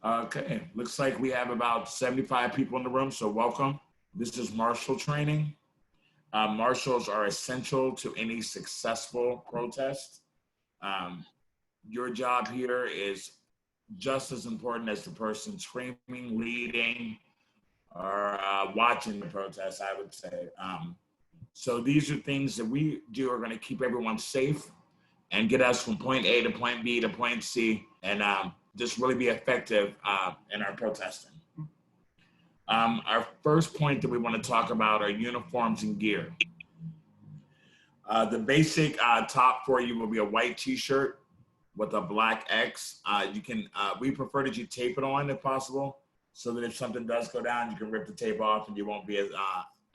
Okay, looks like we have about 75 people in the room, so welcome. This is Marshal training. Marshals are essential to any successful protest. Um, your job here is just as important as the person screaming, leading, or watching the protest, I would say. So these are things that we do are going to keep everyone safe and get us from point A to point B to point C, and just really be effective in our protesting. Our first point that we want to talk about are uniforms and gear. The basic top for you will be a white t-shirt with a black X. We prefer that you tape it on if possible, so that if something does go down, you can rip the tape off and you won't be as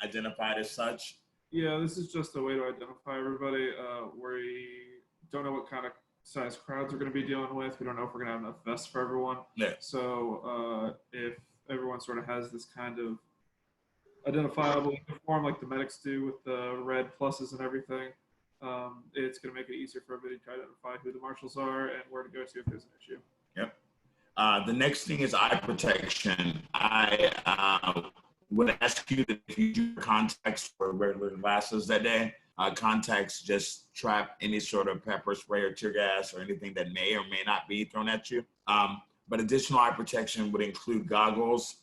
identified as such. Yeah, this is just a way to identify everybody. We don't know what kind of size crowds we're going to be dealing with. We don't know if we're going to have enough vests for everyone. Yeah. So if everyone sort of has this kind of identifiable uniform like the medics do with the red pluses and everything, it's going to make it easier for everybody to identify who the marshals are and where to go to if there's an issue. Yep. The next thing is eye protection. I would ask you that if you do contacts or regular glasses that day, contacts just trap any sort of pepper spray or tear gas or anything that may or may not be thrown at you. But additional eye protection would include goggles.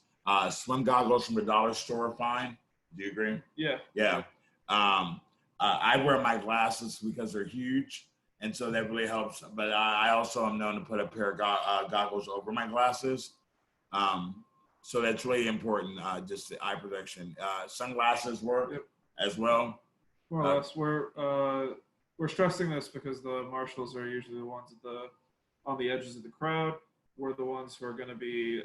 Swim goggles from the dollar store are fine. Do you agree? Yeah. Yeah. I wear my glasses because they're huge, and so that really helps. But I also am known to put a pair of goggles over my glasses. So that's really important, just the eye protection. Sunglasses work as well. More or less. We're stressing this because the marshals are usually the ones on the edges of the crowd. We're the ones who are going to be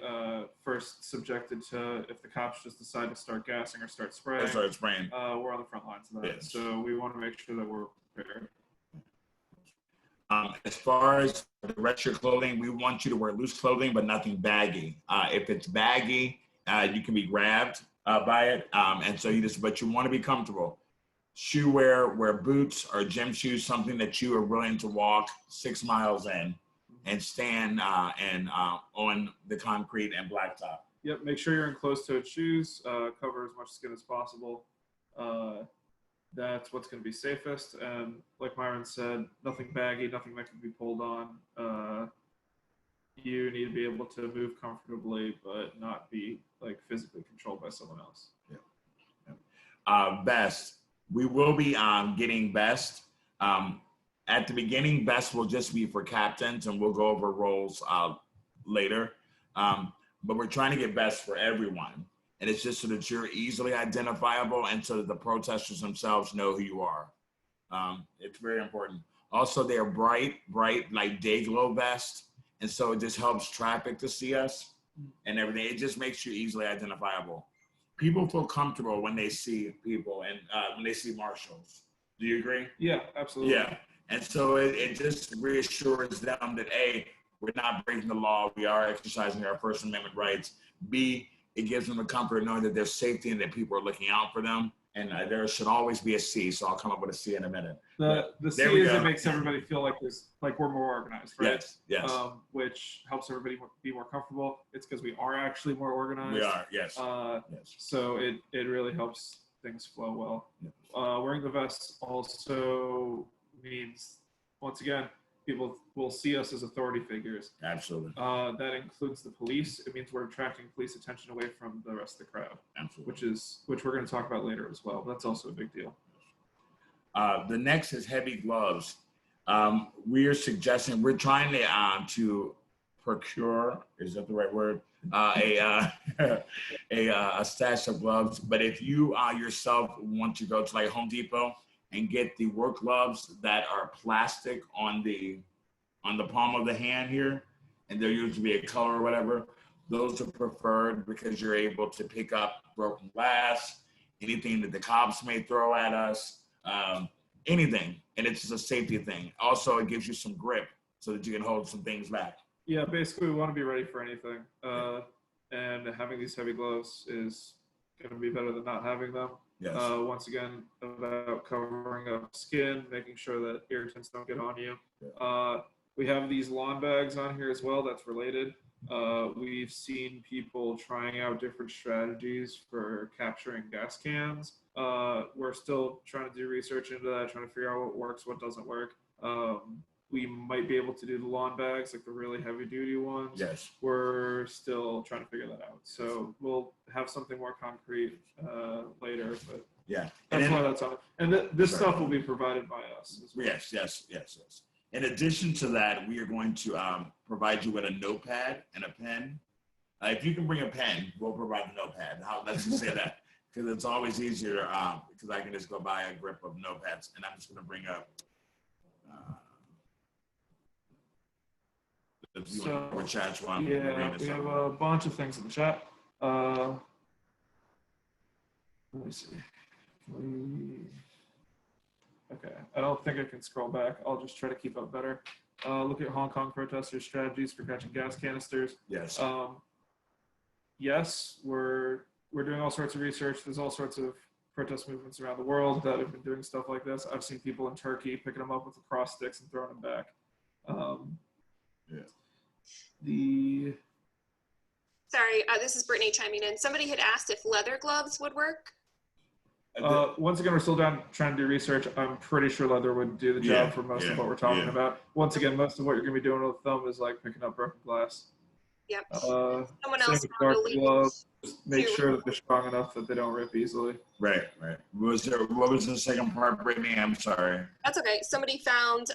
first subjected to if the cops just decide to start gassing or start spraying. We're on the front lines of that. Yes. So we want to make sure that we're prepared. As far as the rest of your clothing, we want you to wear loose clothing, but nothing baggy. If it's baggy, you can be grabbed by it. But you want to be comfortable. Shoe wear boots or gym shoes, something that you are willing to walk 6 miles in and stand on the concrete and blacktop. Yep, make sure you're in closed-toed shoes, cover as much skin as possible. That's what's going to be safest. And like Myron said, nothing baggy, nothing that can be pulled on. You need to be able to move comfortably, but not be like physically controlled by someone else. Yeah. Vest. We will be getting vest. At the beginning, vest will just be for captains, and we'll go over roles later. But we're trying to get vest for everyone. And it's just so that you're easily identifiable and so that the protesters themselves know who you are. It's very important. Also, they're bright, like day glow vests. And so it just helps traffic to see us and everything. It just makes you easily identifiable. People feel comfortable when they see people and when they see marshals. Do you agree? Yeah, absolutely. Yeah. And so it just reassures them that A, we're not breaking the law. We are exercising our First Amendment rights. B, it gives them the comfort of knowing that there's safety and that people are looking out for them. And there should always be a C, so I'll come up with a C in a minute. The C is it makes everybody feel like we're more organized, right? Yes. Which helps everybody be more comfortable. It's because we are actually more organized. We are, yes. Yes. So it really helps things flow well. Yeah. Wearing the vest also means, once again, people will see us as authority figures. Absolutely. That includes the police. It means we're attracting police attention away from the rest of the crowd. Absolutely. Which we're going to talk about later as well. That's also a big deal. The next is heavy gloves. We're trying to procure, is that the right word? A stash of gloves. But if you yourself want to go to like Home Depot and get the work gloves that are plastic on the palm of the hand here, and they're usually a color or whatever, those are preferred because you're able to pick up broken glass, anything that the cops may throw at us, anything, and it's just a safety thing. Also, it gives you some grip so that you can hold some things back. Yeah, basically we want to be ready for anything, and having these heavy gloves is going to be better than not having them. Yes. Once again, about covering up skin, making sure that irritants don't get on you. We have these lawn bags on here as well. That's related. We've seen people trying out different strategies for capturing gas cans. We're still trying to do research into that, trying to figure out what works, what doesn't work. We might be able to do the lawn bags, like the really heavy duty ones. Yes. We're still trying to figure that out. So we'll have something more concrete later, but yeah, that's why that's on it. And this stuff will be provided by us as well. Yes. In addition to that, we are going to provide you with a notepad and a pen. If you can bring a pen, we'll provide the notepad. Let's just say that, because it's always easier, because I can just go buy a grip of notepads, and I'm just going to bring up. So, one. Yeah, we have a bunch of things in the chat. Let me see. Okay, I don't think I can scroll back. I'll just try to keep up better. Look at Hong Kong protesters' strategies for catching gas canisters. Yes. Yes, we're doing all sorts of research. There's all sorts of protest movements around the world that have been doing stuff like this. I've seen people in Turkey picking them up with the cross sticks and throwing them back. Sorry, this is Brittany chiming in. Somebody had asked if leather gloves would work. Once again, we're still trying to do research. I'm pretty sure leather would do the job for most of what we're talking about. Once again, most of what you're going to be doing with them is like picking up broken glass. Yep. Someone else gloves, just make sure that they're strong enough that they don't rip easily. Right. What was the second part, Brittany? I'm sorry. That's okay. Somebody found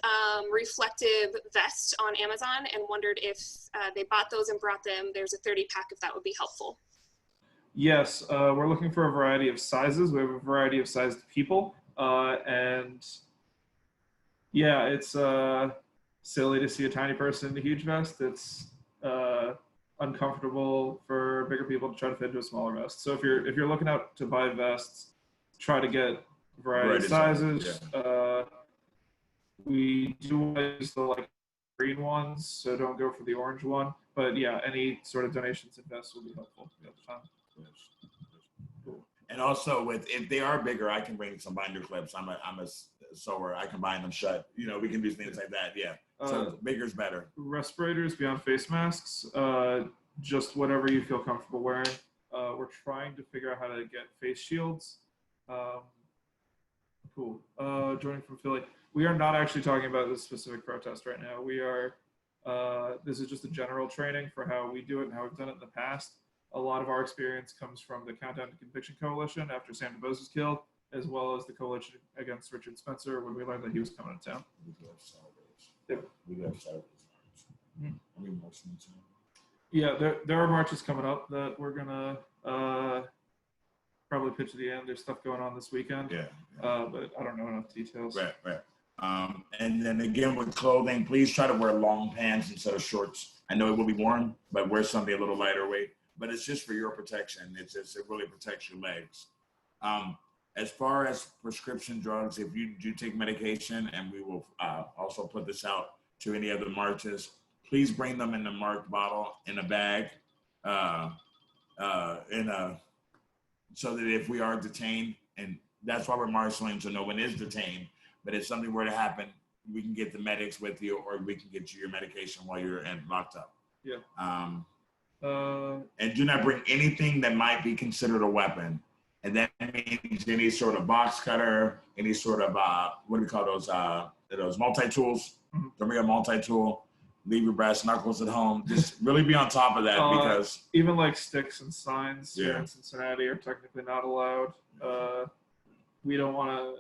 reflective vests on Amazon and wondered if they bought those and brought them. There's a 30-pack if that would be helpful. Yes, we're looking for a variety of sizes. We have a variety of sized people. And yeah, it's silly to see a tiny person in a huge vest. It's uncomfortable for bigger people to try to fit into a smaller vest. So if you're looking out to buy vests, try to get a variety of sizes. Yeah. We do use the green ones, so don't go for the orange one. But yeah, any sort of donations in vests will be helpful at the time. Cool. And also, if they are bigger, I can bring some binder clips. I'm a sewer. I can bind them shut. We can do things like that. Yeah. So bigger's better. Respirators beyond face masks. Just whatever you feel comfortable wearing. We're trying to figure out how to get face shields. Cool. Joining from Philly. We are not actually talking about this specific protest right now. We are. This is just a general training for how we do it and how we've done it in the past. A lot of our experience comes from the Countdown to Conviction Coalition after Sam DuBose was killed, as well as the coalition against Richard Spencer when we learned that he was coming to town. Yeah, there are marches coming up that we're gonna probably pitch at the end. There's stuff going on this weekend. Yeah. But I don't know enough details. Right. And then again with clothing, please try to wear long pants instead of shorts. I know it will be warm, but wear something a little lighter weight. But it's just for your protection. It really protects your legs. As far as prescription drugs, if you do take medication, and we will also put this out to any other marches, please bring them in a marked bottle, in a bag, so that if we are detained, and that's why we're marshaling, so no one is detained, but if something were to happen, we can get the medics with you, or we can get you your medication while you're locked up. Yeah. And do not bring anything that might be considered a weapon. And that means any sort of box cutter, any sort of, what do we call those multi-tools? Mm-hmm. Don't bring a multi-tool. Leave your brass knuckles at home. Just really be on top of that, because even sticks and signs here in Cincinnati are technically not allowed. We don't want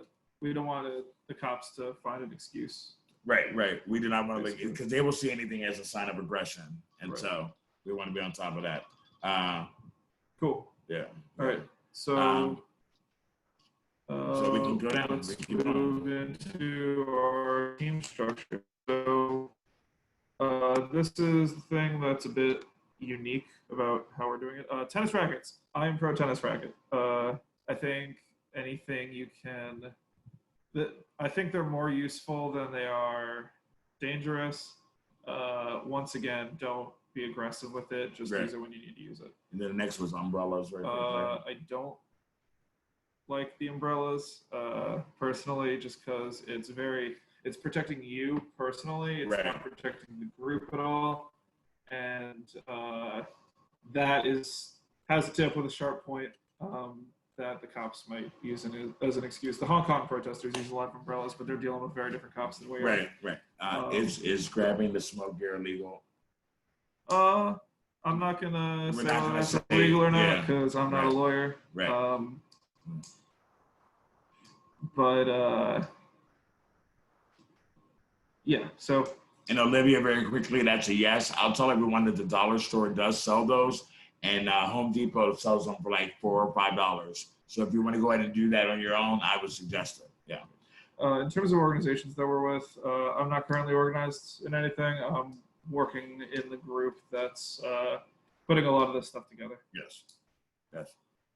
the cops to find an excuse. Right. We do not want to, because they will see anything as a sign of aggression, and so we want to be on top of that. Cool. Yeah. All right. So we can go down. Let's move into our team structure. So this is the thing that's a bit unique about how we're doing it. Tennis rackets. I am pro tennis racket. I think anything you can. I think they're more useful than they are dangerous. Once again, don't be aggressive with it. Just use it when you need to use it. And then the next was umbrellas, right? I don't like the umbrellas personally, just because it's very. It's protecting you personally. It's not protecting the group at all. And that has a tip with a sharp point that the cops might use as an excuse. The Hong Kong protesters use a lot of umbrellas, but they're dealing with very different cops than we are. Right. Is grabbing the smoke gear illegal? I'm not gonna say whether that's illegal or not because I'm not a lawyer. Right. But yeah. So. And Olivia, very quickly, that's a yes. I'll tell everyone that the dollar store does sell those, and Home Depot sells them for like $4 or $5. So if you want to go ahead and do that on your own, I would suggest it. Yeah. In terms of organizations that we're with, I'm not currently organized in anything. I'm working in the group that's putting a lot of this stuff together. Yes.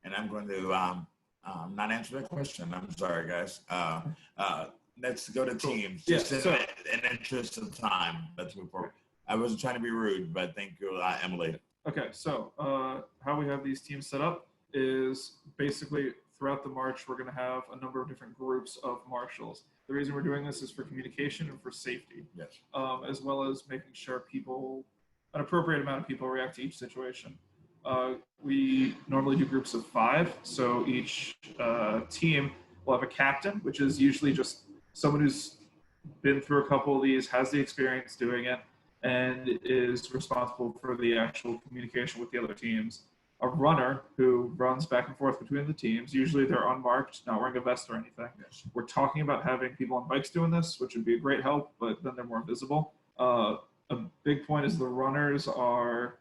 And I'm going to not answer that question. I'm sorry, guys. Let's go to teams. Just in interest of time, let's move forward. I wasn't trying to be rude, but thank you, Emily. Okay, so how we have these teams set up is basically throughout the march, we're going to have a number of different groups of marshals. The reason we're doing this is for communication and for safety, as well as making sure an appropriate amount of people react to each situation. We normally do groups of 5, so each team will have a captain, which is usually just someone who's been through a couple of these, has the experience doing it, and is responsible for the actual communication with the other teams. A runner who runs back and forth between the teams. Usually they're unmarked, not wearing a vest or anything. We're talking about having people on bikes doing this, which would be a great help, but then they're more visible. A big point is the runners are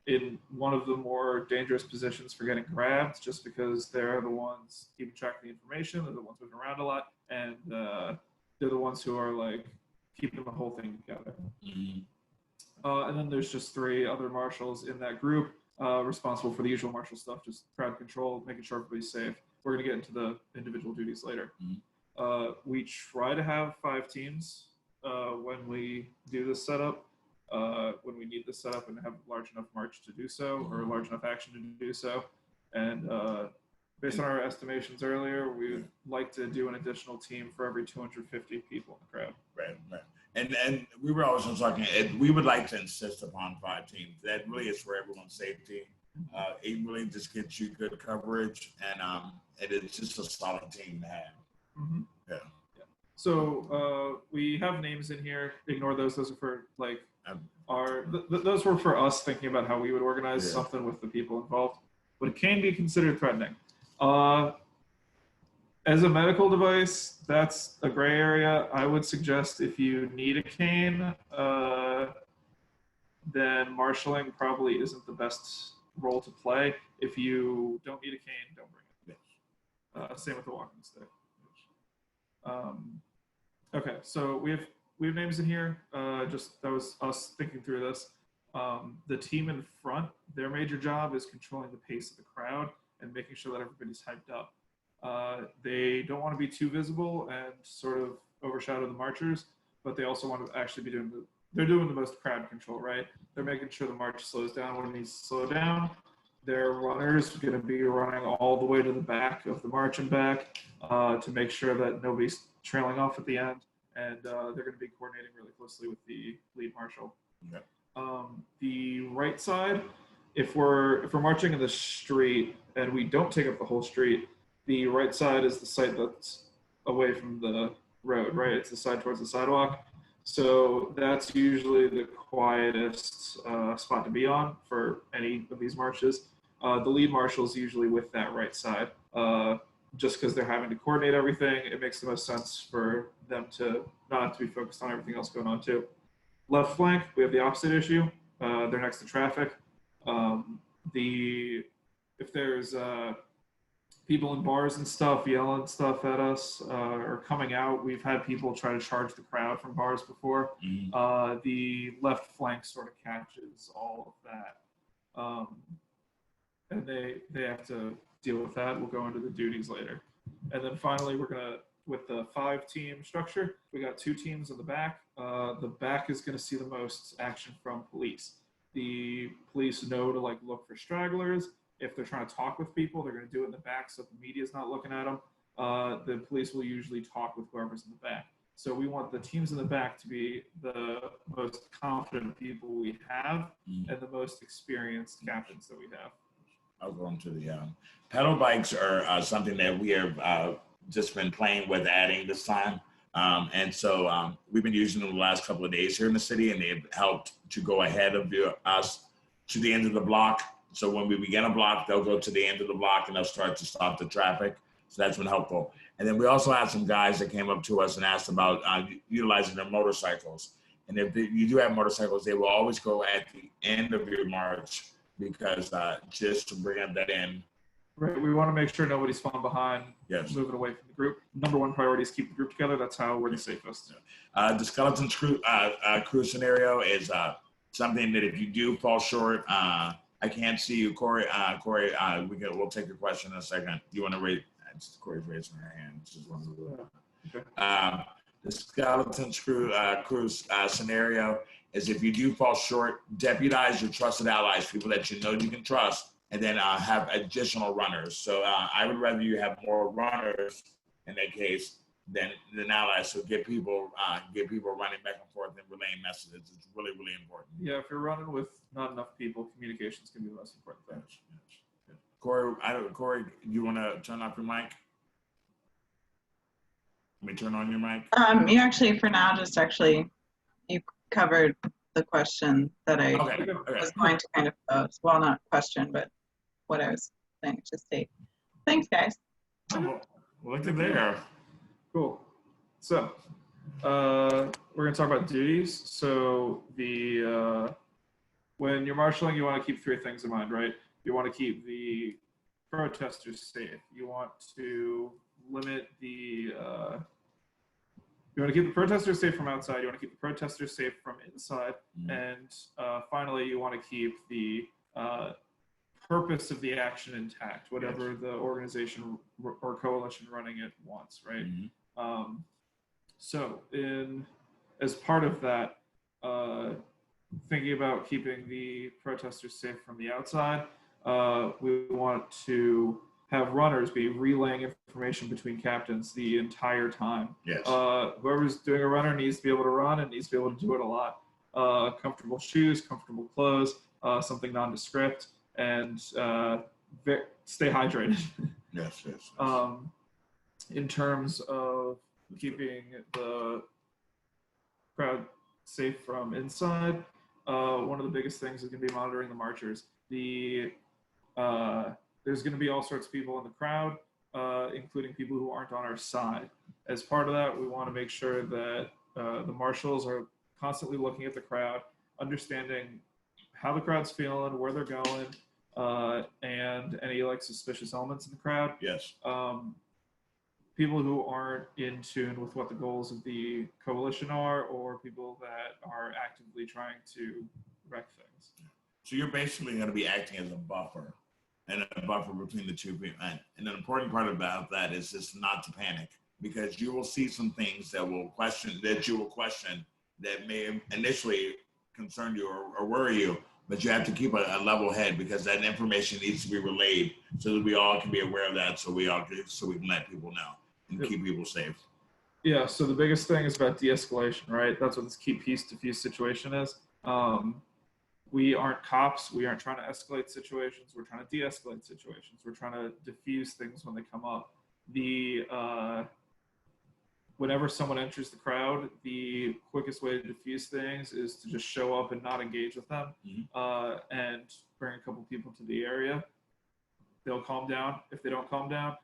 in one of the more dangerous positions for getting grabbed, just because they're the ones keeping track of the information, they're the ones moving around a lot, and they're the ones who are like keeping the whole thing together. And then there's just 3 other marshals in that group responsible for the usual marshal stuff, just crowd control, making sure everybody's safe. We're going to get into the individual duties later. We try to have 5 teams when we do this setup. When we need this setup and have a large enough march to do so, or a large enough action to do so. And based on our estimations earlier, we would like to do an additional team for every 250 people in the crowd. Right. And we were also talking, we would like to insist upon 5 teams. That really is for everyone's safety. It really just gets you good coverage, and it's just a solid team to have. Yeah. So we have names in here. Ignore those. Those are for like those were for us thinking about how we would organize something with the people involved. But it can be considered threatening. As a medical device, that's a gray area. I would suggest if you need a cane, then marshaling probably isn't the best role to play. If you don't need a cane, don't bring it. Same with the walking stick. Okay, so we have names in here. Just that was us thinking through this. The team in front, their major job is controlling the pace of the crowd and making sure that everybody's hyped up. They don't want to be too visible and sort of overshadow the marchers, but they also want to actually be they're doing the most crowd control, right? They're making sure the march slows down when it needs to slow down. Their runners are going to be running all the way to the back of the march and back to make sure that nobody's trailing off at the end. And they're going to be coordinating really closely with the lead marshal. The right side, if we're marching in the street and we don't take up the whole street, the right side is the site that's away from the road, right? It's the side towards the sidewalk. So that's usually the quietest spot to be on for any of these marches. The lead marshal is usually with that right side. Just because they're having to coordinate everything, it makes the most sense for them to not have to be focused on everything else going on too. Left flank, we have the opposite issue. They're next to traffic. If there's people in bars and stuff yelling stuff at us or coming out, we've had people try to charge the crowd from bars before. The left flank sort of catches all of that. And they have to deal with that. We'll go into the duties later. And then finally, we're gonna, with the 5-team structure, we got 2 teams in the back. The back is gonna see the most action from police. The police know to like look for stragglers. If they're trying to talk with people, they're gonna do it in the back so the media's not looking at them. The police will usually talk with whoever's in the back. So we want the teams in the back to be the most confident people we have and the most experienced captains that we have. I'll go into the pedal bikes are something that we have just been playing with adding this time. And so we've been using them the last couple of days here in the city, and they've helped to go ahead of us to the end of the block. So when we begin a block, they'll go to the end of the block and they'll start to stop the traffic. So that's been helpful. And then we also had some guys that came up to us and asked about utilizing their motorcycles. And if you do have motorcycles, they will always go at the end of your march, because just to bring up that in. Right, we want to make sure nobody's falling behind, Yes. moving away from the group. Number one priority is keep the group together. That's how we're the safest. The skeleton crew scenario is something that if you do fall short, I can't see you, Corey. Corey, we'll take your question in a second. You want to raise? Corey's raising her hand. Okay. The skeleton crew scenario is if you do fall short, deputize your trusted allies, people that you know you can trust, and then have additional runners. So I would rather you have more runners in that case than allies. So get people running back and forth and relaying messages. It's really, really important. Yeah, if you're running with not enough people, communications can be the most important thing. Yes. Corey, you want to turn off your mic? Let me turn on your mic. You actually, for now, you covered the question that I was going to kind of pose. Well, not question, but what I was saying to state. Thanks, guys. Oh, look at there. Cool. So we're going to talk about duties. So when you're marshaling, you want to keep three things in mind, right? You want to keep the protesters safe. You want to limit the you want to keep the protesters safe from outside. You want to keep the protesters safe from inside. And finally, you want to keep the purpose of the action intact, whatever the organization or coalition running it wants, right? So as part of that, thinking about keeping the protesters safe from the outside, we want to have runners be relaying information between captains the entire time. Yes. Whoever's doing a runner needs to be able to run and needs to be able to do it a lot. Comfortable shoes, comfortable clothes, something nondescript, and stay hydrated. Yes. In terms of keeping the crowd safe from inside, one of the biggest things is going to be monitoring the marchers. There's going to be all sorts of people in the crowd, including people who aren't on our side. As part of that, we want to make sure that the marshals are constantly looking at the crowd, understanding how the crowd's feeling, where they're going, and any suspicious elements in the crowd. Yes. People who aren't in tune with what the goals of the coalition are, or people that are actively trying to wreck things. So you're basically going to be acting as a buffer, and a buffer between the two people. And an important part about that is just not to panic, because you will see some things that you will question that may initially concern you or worry you, but you have to keep a level head, because that information needs to be relayed so that we all can be aware of that, so we can let people know and keep people safe. Yeah, so the biggest thing is about de-escalation, right? That's what this keep peace diffuse situation is. We aren't cops. We aren't trying to escalate situations. We're trying to de-escalate situations. We're trying to diffuse things when they come up. Whenever someone enters the crowd, the quickest way to diffuse things is to just show up and not engage with them, and bring a couple people to the area. They'll calm down. If they don't calm down,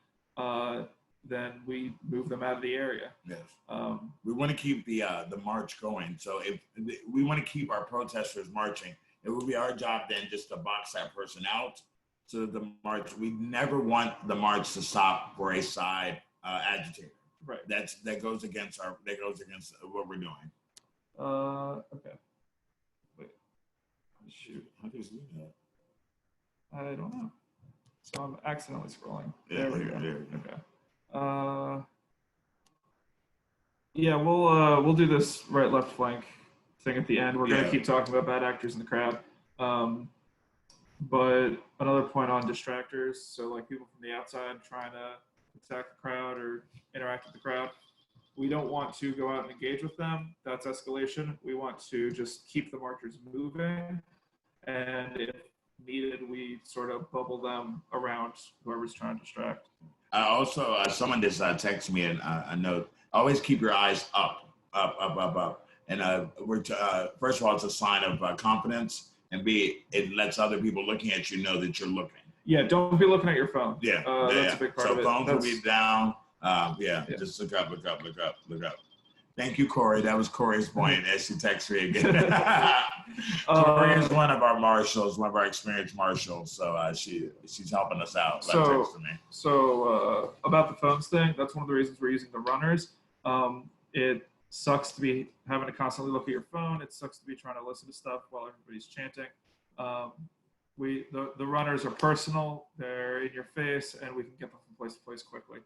then we move them out of the area. Yes. We want to keep the march going. So if we want to keep our protesters marching, it would be our job then just to box that person out. So that the march, we never want the march to stop for a side agitator. Right. That goes against what we're doing. Okay. Wait. Shoot, how do you do that? I don't know. So I'm accidentally scrolling. Yeah, there we go. Okay. Yeah, we'll do this right left flank thing at the end. We're gonna keep talking about bad actors in the crowd. But another point on distractors, so people from the outside trying to attack the crowd or interact with the crowd, we don't want to go out and engage with them. That's escalation. We want to just keep the marchers moving. And if needed, we sort of bubble them around whoever's trying to distract. Also, someone just texted me a note. Always keep your eyes up. And first of all, it's a sign of confidence. And B, it lets other people looking at you know that you're looking. Yeah, don't be looking at your phone. Yeah, that's a big part of it. So phones will be down. Just look up. Thank you, Corey. That was Corey's point as she texts me again. Corey is one of our marshals, one of our experienced marshals. So she's helping us out. So about the phones thing, that's one of the reasons we're using the runners. It sucks to be having to constantly look at your phone. It sucks to be trying to listen to stuff while everybody's chanting. The runners are personal. They're in your face, and we can get them from place to place quickly.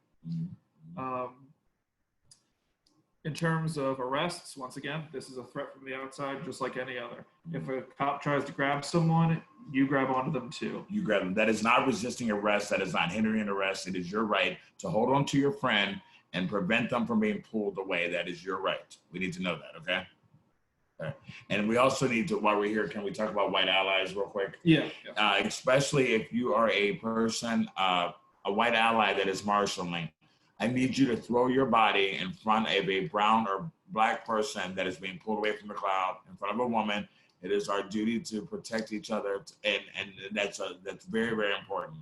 In terms of arrests, once again, this is a threat from the outside, just like any other. If a cop tries to grab someone, you grab onto them too. You grab them. That is not resisting arrest. That is not hindering arrest. It is your right to hold on to your friend and prevent them from being pulled away. That is your right. We need to know that, okay? Okay. And we also need to, while we're here, can we talk about white allies real quick? Yeah. Especially if you are a person, a white ally that is marshaling, I need you to throw your body in front of a brown or black person that is being pulled away from the crowd, in front of a woman. It is our duty to protect each other, and that's very, very important.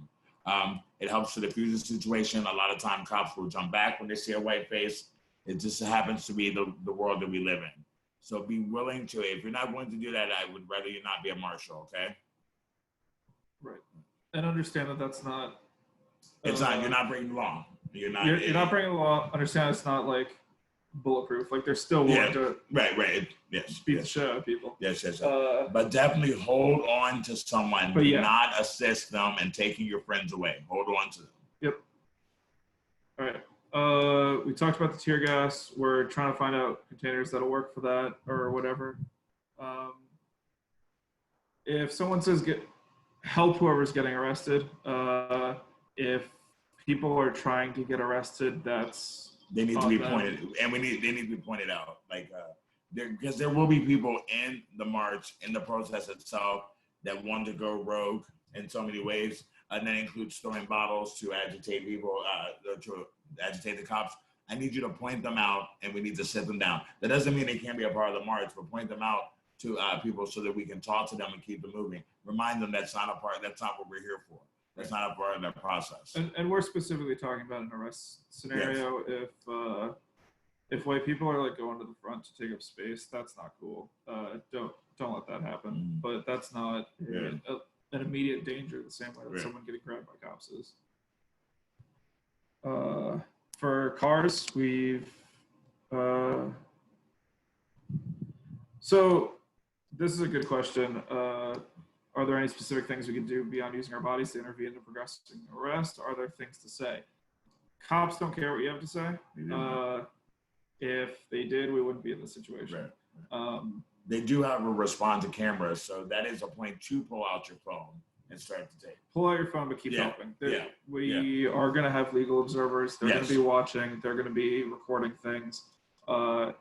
It helps to diffuse the situation. A lot of time cops will jump back when they see a white face. It just happens to be the world that we live in. So be willing to, if you're not going to do that, I would rather you not be a marshal, okay? Right. And understand that that's not... It's not, you're not bringing law. You're not bringing the law. Understand it's not like bulletproof. Like they're still willing to beat the shit out of people. Yes. But definitely hold on to someone. Do not assist them in taking your friends away. Hold on to them. Yep. All right. We talked about the tear gas. We're trying to find out containers that'll work for that or whatever. If someone says help whoever's getting arrested, if people are trying to get arrested, they need to be pointed, and they need to be pointed out, because there will be people in the march, in the protest itself, that want to go rogue in so many ways, and that includes throwing bottles to agitate people, to agitate the cops. I need you to point them out, and we need to sit them down. That doesn't mean they can't be a part of the march, but point them out to people so that we can talk to them and keep them moving. Remind them that's not what we're here for. That's not a part of that process. And we're specifically talking about an arrest scenario. Yes. If white people are like going to the front to take up space, that's not cool. Don't let that happen. But that's not an immediate danger the same way that someone getting grabbed by cops is. For cars, we've so this is a good question. Are there any specific things we can do beyond using our bodies to intervene in progressing arrest? Are there things to say? Cops don't care what you have to say. If they did, we wouldn't be in this situation. Right. They do have a respond to cameras, so that is a point to pull out your phone and start to tape. Pull out your phone, but keep helping. We are going to have legal observers. They're going to be watching. They're going to be recording things. Our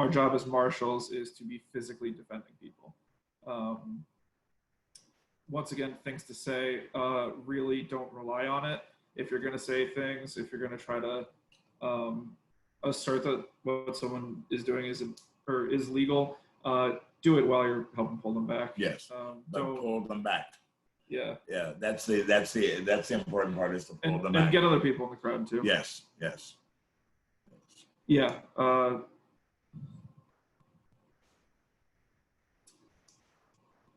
job as marshals is to be physically defending people. Once again, things to say, really don't rely on it. If you're going to say things, if you're going to try to assert that what someone is doing is legal, do it while you're helping pull them back. Yes, don't pull them back. Yeah. Yeah, that's the important part, is to pull them back. And get other people in the crowd too. Yes. Yeah.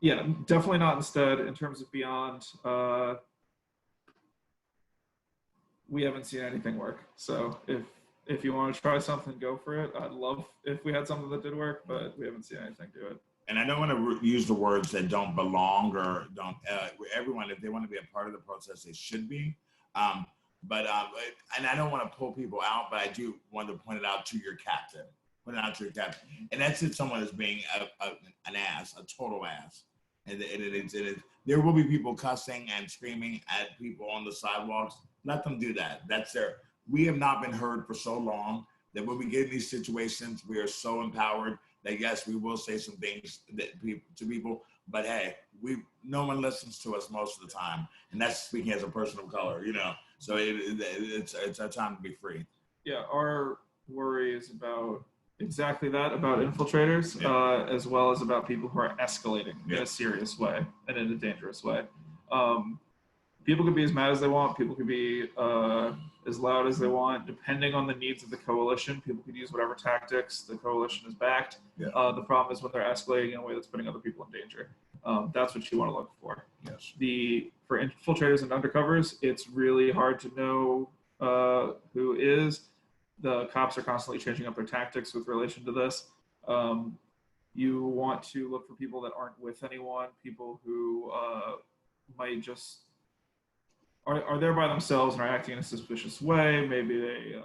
Yeah, definitely not instead. In terms of beyond, we haven't seen anything work. So if you want to try something, go for it. I'd love if we had something that did work, but we haven't seen anything do it. And I don't want to use the words that don't belong or don't. Everyone, if they want to be a part of the process, they should be. And I don't want to pull people out, but I do want to point it out to your captain. Point it out to your captain, and that's if someone is being an ass, a total ass. And there will be people cussing and screaming at people on the sidewalks. Let them do that. We have not been heard for so long. that when we get in these situations, we are so empowered that yes, we will say some things to people, but hey, no one listens to us most of the time, and that's speaking as a person of color, you know. So it's our time to be free. Yeah, our worry is about exactly that, about infiltrators, as well as about people who are escalating in a serious way and in a dangerous way. People can be as mad as they want. People can be as loud as they want, depending on the needs of the coalition. People can use whatever tactics the coalition has backed. Yeah. The problem is when they're escalating in a way that's putting other people in danger. That's what you want to look for. Yes. For infiltrators and undercovers, it's really hard to know who is. The cops are constantly changing up their tactics with relation to this. You want to look for people that aren't with anyone, people who might just are there by themselves and are acting in a suspicious way. Maybe they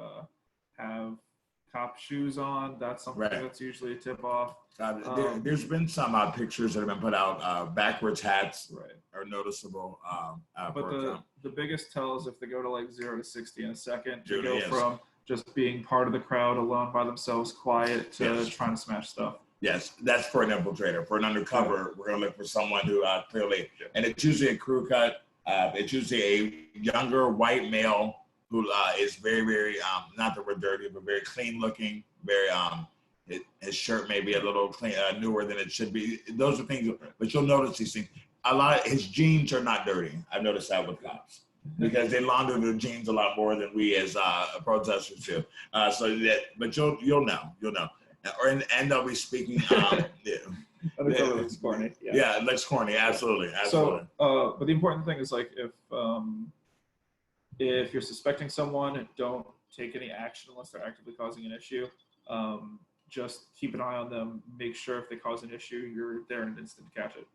have cop shoes on. That's something that's usually a tip off. There's been some pictures that have been put out. Backwards hats are noticeable. But the biggest tell is if they go to like 0 to 60 in a second. They go from just being part of the crowd, alone by themselves, quiet, to trying to smash stuff. Yes, that's for an infiltrator. For an undercover, we're going to look for someone who clearly, and it's usually a crew cut. It's usually a younger white male who is very, very, not that we're dirty, but very clean looking, very, his shirt may be a little clean, newer than it should be. Those are things, but you'll notice these things. His jeans are not dirty. I've noticed that with cops because they launder their jeans a lot more than we as protesters do. But you'll know. And they'll be speaking. Undercover looks corny. Yeah, it looks corny. Absolutely. So, but the important thing is like if you're suspecting someone, don't take any action unless they're actively causing an issue. Just keep an eye on them. Make sure if they cause an issue, you're there in an instant to catch it.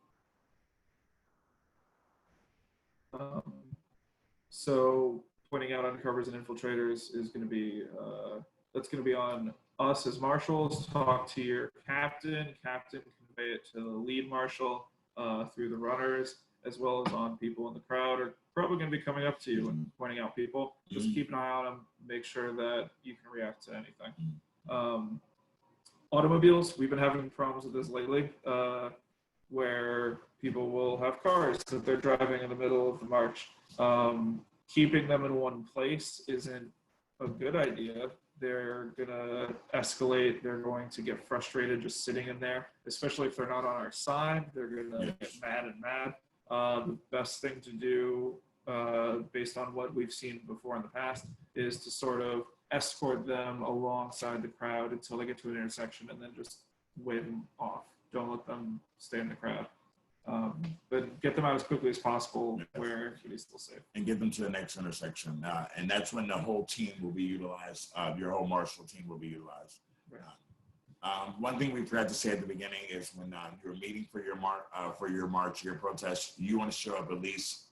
So pointing out undercovers and infiltrators is going to be that's going to be on us as marshals. Talk to your captain. Captain convey it to the lead marshal through the runners, as well as on people in the crowd are probably going to be coming up to you and pointing out people. Just keep an eye on them. Make sure that you can react to anything. Automobiles, we've been having problems with this lately, where people will have cars that they're driving in the middle of the march. Keeping them in one place isn't a good idea. They're gonna escalate. They're going to get frustrated just sitting in there, especially if they're not on our side. They're gonna get mad and mad. The best thing to do, based on what we've seen before in the past, is to sort of escort them alongside the crowd until they get to an intersection and then just wave them off. Don't let them stay in the crowd. But get them out as quickly as possible where he's still safe. And get them to the next intersection. And that's when the whole team will be utilized. Your whole marshal team will be utilized. One thing we forgot to say at the beginning is when you're meeting for your march, your protest, you want to show up at least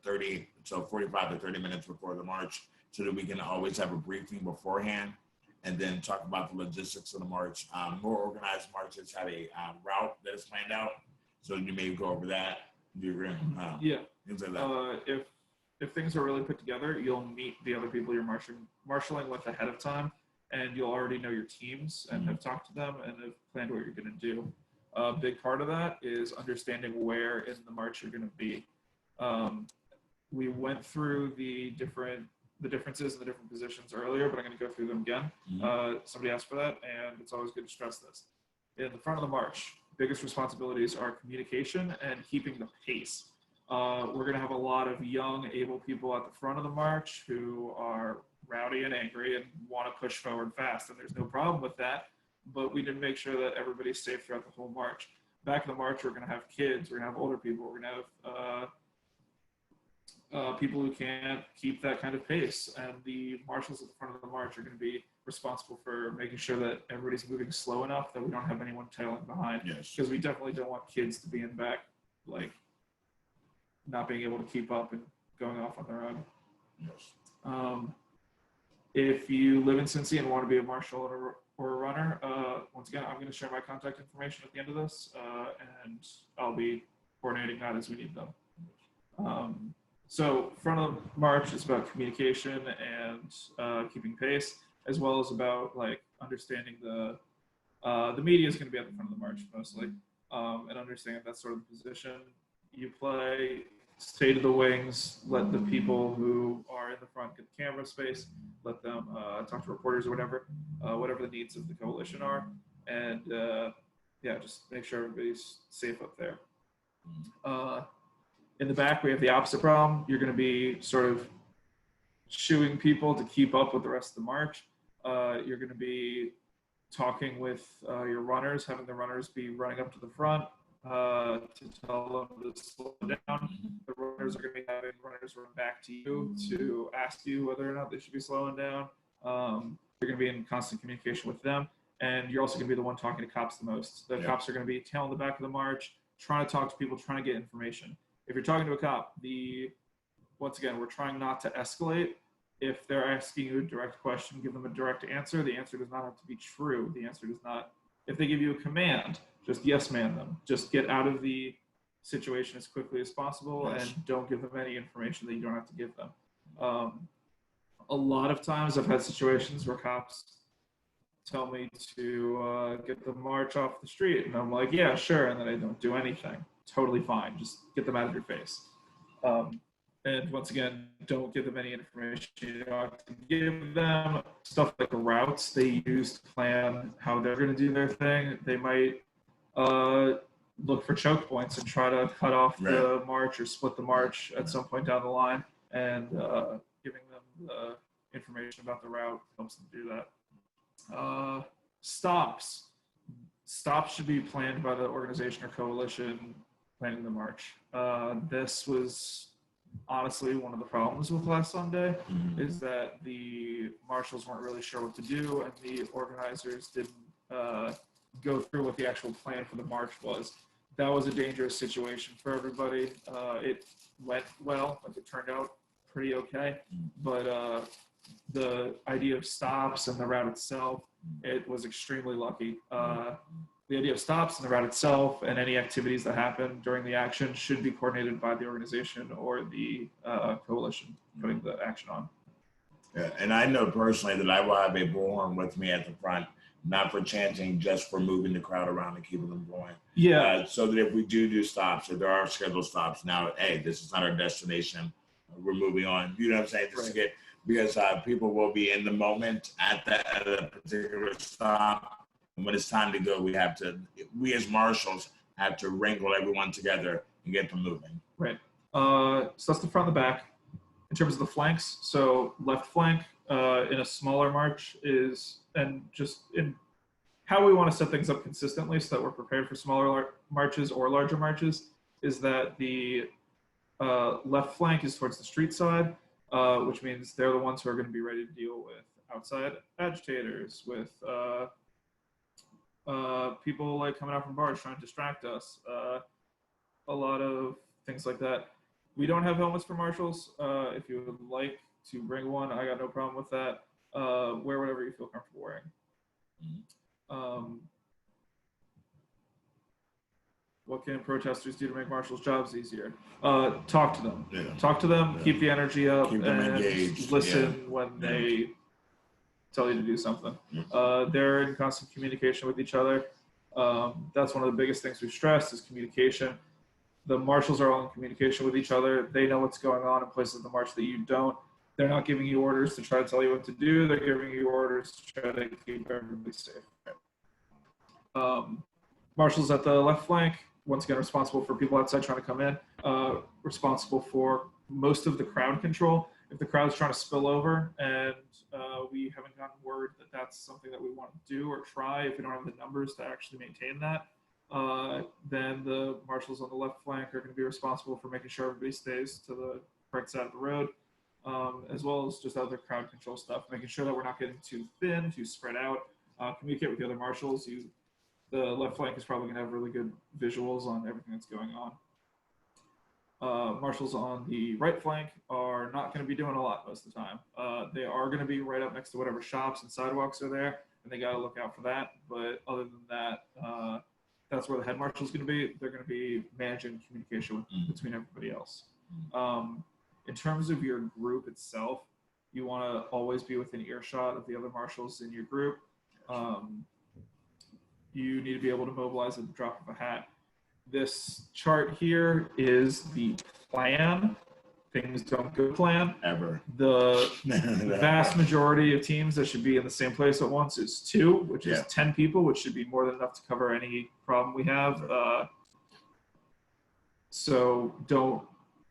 45 to 30 minutes before the march so that we can always have a briefing beforehand and then talk about the logistics of the march. More organized marches have a route that is planned out. So you may go over that. Do you agree? Things like that. If things are really put together, you'll meet the other people you're marshaling with ahead of time, and you'll already know your teams and have talked to them and have planned what you're going to do. A big part of that is understanding where in the march you're going to be. We went through the differences in the different positions earlier, but I'm going to go through them again. Somebody asked for that, and it's always good to stress this. In the front of the march, biggest responsibilities are communication and keeping the pace. We're going to have a lot of young, able people at the front of the march who are rowdy and angry and want to push forward fast, and there's no problem with that, but we didn't make sure that everybody's safe throughout the whole march. Back in the march, we're going to have kids, we're going to have older people, we're going to have people who can't keep that kind of pace, and the marshals at the front of the march are going to be responsible for making sure that everybody's moving slow enough that we don't have anyone tailing behind. Because we definitely don't want kids to be in back, like not being able to keep up and going off on their own. If you live in Cincy and want to be a marshal or a runner, once again, I'm going to share my contact information at the end of this, and I'll be coordinating that as we need them. So front of the march is about communication and keeping pace. as well as about like understanding the media is going to be at the front of the march mostly, and understanding that's sort of the position you play. Stay to the wings, let the people who are in the front get the camera space, let them talk to reporters or whatever the needs of the coalition are, and yeah, just make sure everybody's safe up there. In the back, we have the opposite problem. You're going to be sort of shooing people to keep up with the rest of the march. You're going to be talking with your runners, having the runners be running up to the front to tell them to slow down. The runners are going to be having runners run back to you to ask you whether or not they should be slowing down. You're going to be in constant communication with them, and you're also going to be the one talking to cops the most. The cops are going to be tailing the back of the march, trying to talk to people, trying to get information. If you're talking to a cop, once again, we're trying not to escalate. If they're asking you a direct question, give them a direct answer. The answer does not have to be true. The answer does not. If they give you a command, just yes man them. Just get out of the situation as quickly as possible, and don't give them any information that you don't have to give them. A lot of times I've had situations where cops tell me to get the march off the street, and I'm like, yeah, sure, and then I don't do anything. Totally fine. Just get them out of your face. And once again, don't give them any information you don't have to give them. Stuff like routes they use to plan how they're going to do their thing. They might look for choke points and try to cut off the march or split the march at some point down the line. And giving them the information about the route helps them do that. Stops. Stops should be planned by the organization or coalition planning the march. This was honestly one of the problems with last Sunday, is that the marshals weren't really sure what to do, and the organizers didn't go through what the actual plan for the march was. That was a dangerous situation for everybody. It went well, like it turned out pretty okay, but the idea of stops and the route itself, it was extremely lucky. The idea of stops and the route itself and any activities that happen during the action should be coordinated by the organization or the coalition putting the action on. Yeah, and I know personally that I will have a bullhorn with me at the front, not for chanting, just for moving the crowd around and keeping them going. Yeah. So that if we do stops, if there are scheduled stops, now, hey, this is not our destination. We're moving on. You know what I'm saying? Just to get, because people will be in the moment at a particular stop. And when it's time to go, we as marshals have to wrangle everyone together and get them moving. Right. So that's the front and the back. In terms of the flanks, so left flank in a smaller march is, and just in how we want to set things up consistently so that we're prepared for smaller marches or larger marches, is that the left flank is towards the street side, which means they're the ones who are going to be ready to deal with outside agitators, with people like coming out from bars trying to distract us, a lot of things like that. We don't have helmets for marshals. If you would like to bring one, I got no problem with that. Wear whatever you feel comfortable wearing. What can protesters do to make marshals' jobs easier? Talk to them. Yeah. Talk to them, keep the energy up, keep them engaged. Listen when they tell you to do something. They're in constant communication with each other. That's one of the biggest things we've stressed is communication. The marshals are all in communication with each other. They know what's going on in places of the march that you don't. They're not giving you orders to try to tell you what to do. They're giving you orders to try to keep everybody safe. Marshals at the left flank, once again, responsible for people outside trying to come in, responsible for most of the crowd control. If the crowd's trying to spill over and we haven't gotten word that that's something that we want to do or try, if we don't have the numbers to actually maintain that, then the marshals on the left flank are going to be responsible for making sure everybody stays to the correct side of the road, as well as just other crowd control stuff, making sure that we're not getting too thin, too spread out. Communicate with the other marshals. The left flank is probably going to have really good visuals on everything that's going on. Marshals on the right flank are not going to be doing a lot most of the time. They are going to be right up next to whatever shops and sidewalks are there, and they got to look out for that. But other than that, that's where the head marshal is going to be. They're going to be managing communication between everybody else. In terms of your group itself, You want to always be within earshot of the other marshals in your group. You need to be able to mobilize at the drop of a hat. This chart here is the plan. Things don't go to plan. Ever. The vast majority of teams that should be in the same place at once is 2, which is 10 people, which should be more than enough to cover any problem we have. So don't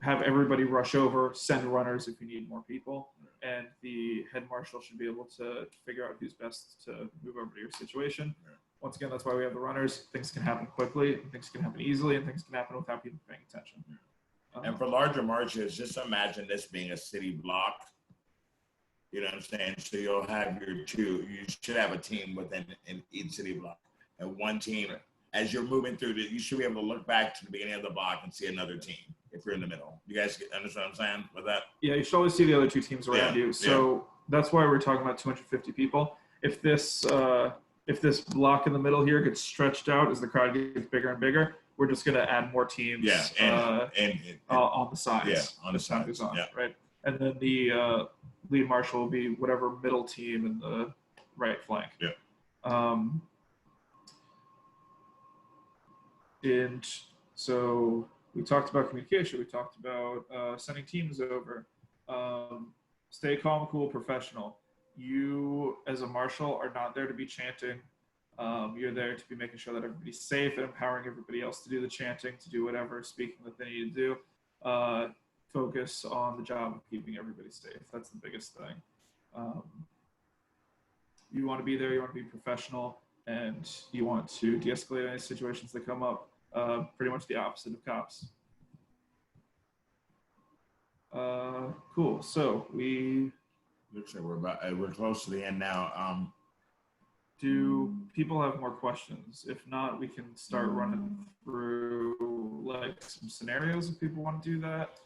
have everybody rush over, send runners if you need more people. And the head marshal should be able to figure out who's best to move over to your situation. Once again, that's why we have the runners. Things can happen quickly, things can happen easily, and things can happen without people paying attention. And for larger marches, just imagine this being a city block. You know what I'm saying? So you'll have your 2, you should have a team within each city block. And one team, as you're moving through, you should be able to look back to the beginning of the block and see another team if you're in the middle. You guys understand what I'm saying with that? Yeah, you should always see the other 2 teams around you. So that's why we're talking about 250 people. If this block in the middle here gets stretched out as the crowd gets bigger and bigger, we're just going to add more teams on the sides. Yeah, on the sides. Right. And then the lead marshal will be whatever middle team in the right flank. Yeah. And so we talked about communication. We talked about sending teams over. Stay calm, cool, professional. You, as a marshal, are not there to be chanting. You're there to be making sure that everybody's safe and empowering everybody else to do the chanting, to do whatever speaking that they need to do. Focus on the job of keeping everybody safe. That's the biggest thing. You want to be there, you want to be professional, and you want to de-escalate any situations that come up. Pretty much the opposite of cops. Cool. So looks like we're close to the end now. Do people have more questions? If not, we can start running through like some scenarios if people want to do that.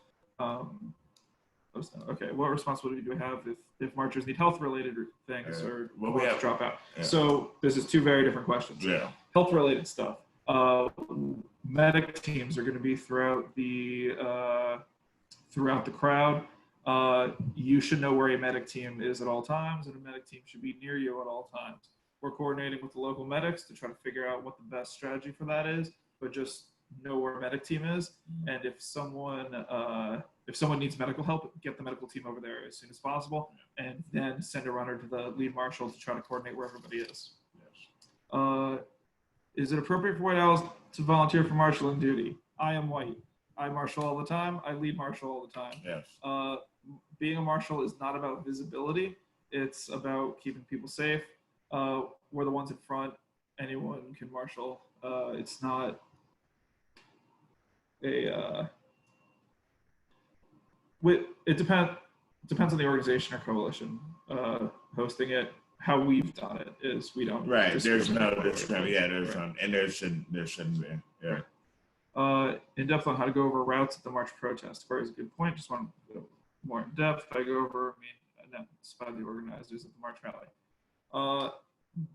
Okay, what responsibility do we have if marchers need health-related things or we have drop out? Yeah. So this is 2 very different questions. Yeah. Health-related stuff. Medic teams are going to be throughout the crowd. You should know where a medic team is at all times, and a medic team should be near you at all times. We're coordinating with the local medics to try to figure out what the best strategy for that is, but just know where a medic team is. And if someone needs medical help, get the medical team over there as soon as possible, and then send a runner to the lead marshal to try to coordinate where everybody is. Yes. Is it appropriate for white owls to volunteer for marshalling duty? I am white. I marshal all the time. I lead marshal all the time. Yes. Being a marshal is not about visibility. It's about keeping people safe. We're the ones in front. Anyone can marshal. It's not a. It depends on the organization or coalition hosting it. How we've done it is we don't. Right. There's no discrimination. Yeah. There's none, and there shouldn't be. Yeah. Right. In depth on how to go over routes at the March protest. Corey's a good point. Just want to go more in depth. I go over. It's by the organizers of the March rally.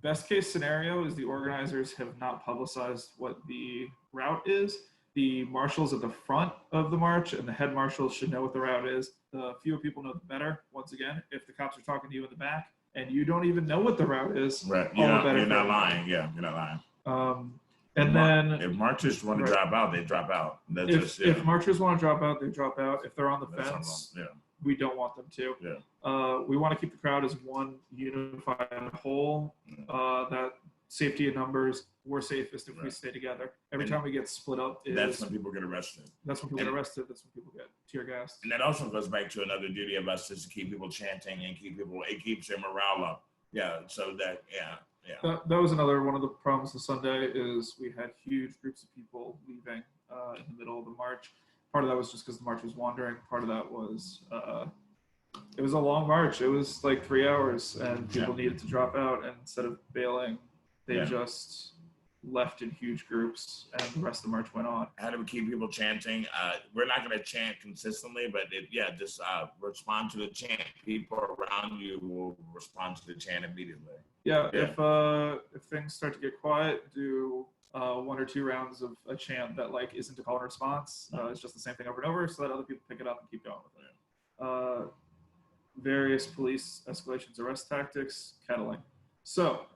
Best case scenario is the organizers have not publicized what the route is. The marshals at the front of the march and the head marshals should know what the route is. The fewer people know, the better. Once again, if the cops are talking to you in the back and you don't even know what the route is, right? You're not lying. Yeah, you're not lying. And then if marchers want to drop out, they drop out. If marchers want to drop out, they drop out. If they're on the fence, we don't want them to. Yeah. We want to keep the crowd as one unified whole. That safety in numbers, we're safest if we stay together. Every time we get split up, that's when people get arrested. That's when people get arrested. That's when people get tear gassed. And that also goes back to another duty of us is to keep people chanting and it keeps their morale up. Yeah. So that that was another one of the problems this Sunday is we had huge groups of people leaving in the middle of the march. Part of that was just because the march was wandering. Part of that was it was a long march. It was like 3 hours, and people needed to drop out. And instead of bailing, they just left in huge groups, and the rest of the march went on. How do we keep people chanting? We're not going to chant consistently, but just respond to the chant. People around you will respond to the chant immediately. Yeah. If things start to get quiet, do 1 or 2 rounds of a chant that isn't a call and response. It's just the same thing over and over, so that other people pick it up and keep going with it. various police escalations, arrest tactics, kettling. So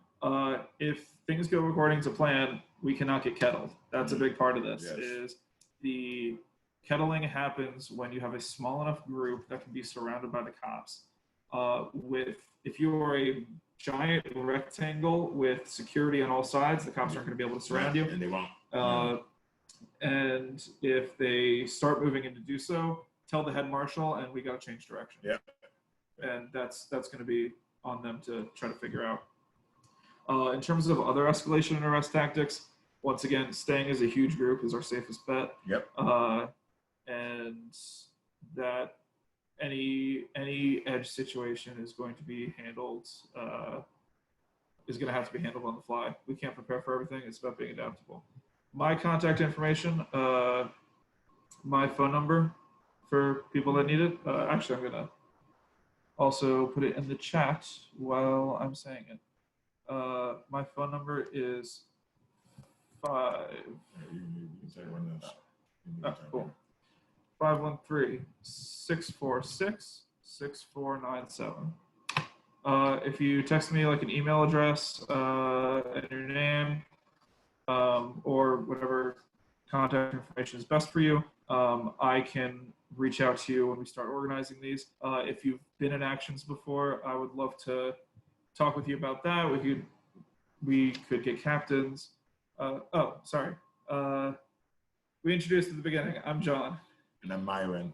if things go according to plan, we cannot get kettled. That's a big part of this. Yes. Is the kettling happens when you have a small enough group that can be surrounded by the cops. If you are a giant rectangle with security on all sides, the cops aren't going to be able to surround you. And they won't. And if they start moving in to do so, tell the head marshal, and we got to change direction. Yeah. And that's going to be on them to try to figure out. In terms of other escalation and arrest tactics, once again, staying as a huge group is our safest bet. Yep. And that any edge situation is going to be handled, is going to have to be handled on the fly. We can't prepare for everything. It's about being adaptable. My contact information, my phone number for people that need it. Actually, I'm going to also put it in the chat while I'm saying it. My phone number is 513-646-6497. If you text me like an email address and your name, or whatever contact information is best for you, I can reach out to you when we start organizing these. If you've been in actions before, I would love to talk with you about that. We could get captains. We introduced at the beginning. I'm John. And I'm Myron.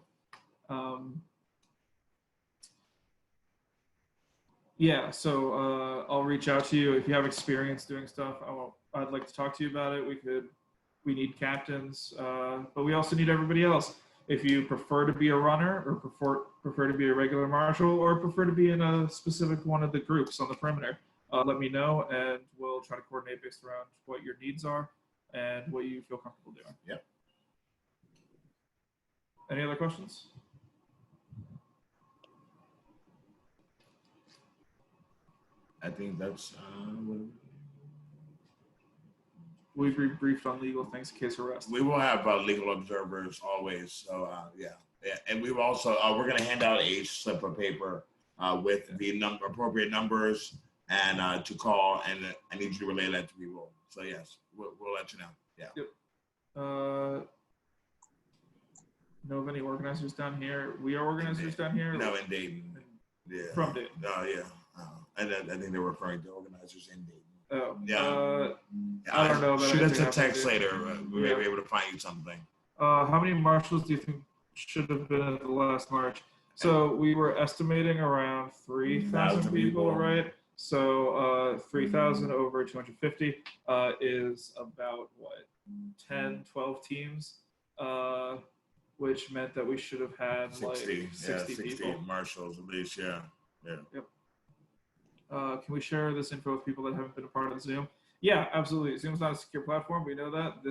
Yeah, so I'll reach out to you if you have experience doing stuff. I'd like to talk to you about it. We need captains, but we also need everybody else. If you prefer to be a runner, or prefer to be a regular marshal, or prefer to be in a specific one of the groups on the perimeter, let me know, and we'll try to coordinate based around what your needs are and what you feel comfortable doing. Yep. Any other questions? I think that's We've briefed on legal things in case of arrest. we will have legal observers always. So yeah, and we will also we're going to hand out a slip of paper with the appropriate numbers and to call, and I need you to relay that to people. So yes, we'll let you know. Yeah. Yep. Know of any organizers down here? We are organizers down here. No, in Dayton. Yeah. From Dayton. Yeah. And I think they're referring to organizers in Dayton. Oh. Yeah. I don't know about Shoot us a anything text else. later. We may be able to find you something. How many marshals do you think should have been at the last march? So we were estimating around 3,000 people, right? So 3,000 over 250 is about what, 10, 12 teams, which meant that we should have had 60 people. marshals at least. Yeah. Yep. Can we share this info with people that haven't been a part of Zoom? Yeah, absolutely. Zoom's not a secure platform. We know that.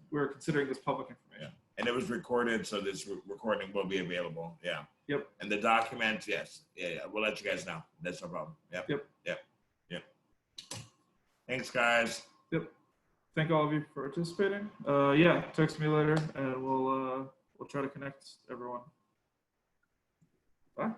We're considering this public information. Yeah. And it was recorded, so this recording will be available. Yeah. Yep. And the documents, yes. Yeah. We'll let you guys know. That's no problem. Yep. Thanks, guys. Yep. Thank all of you for participating. Yeah, text me later, and we'll try to connect everyone. Bye.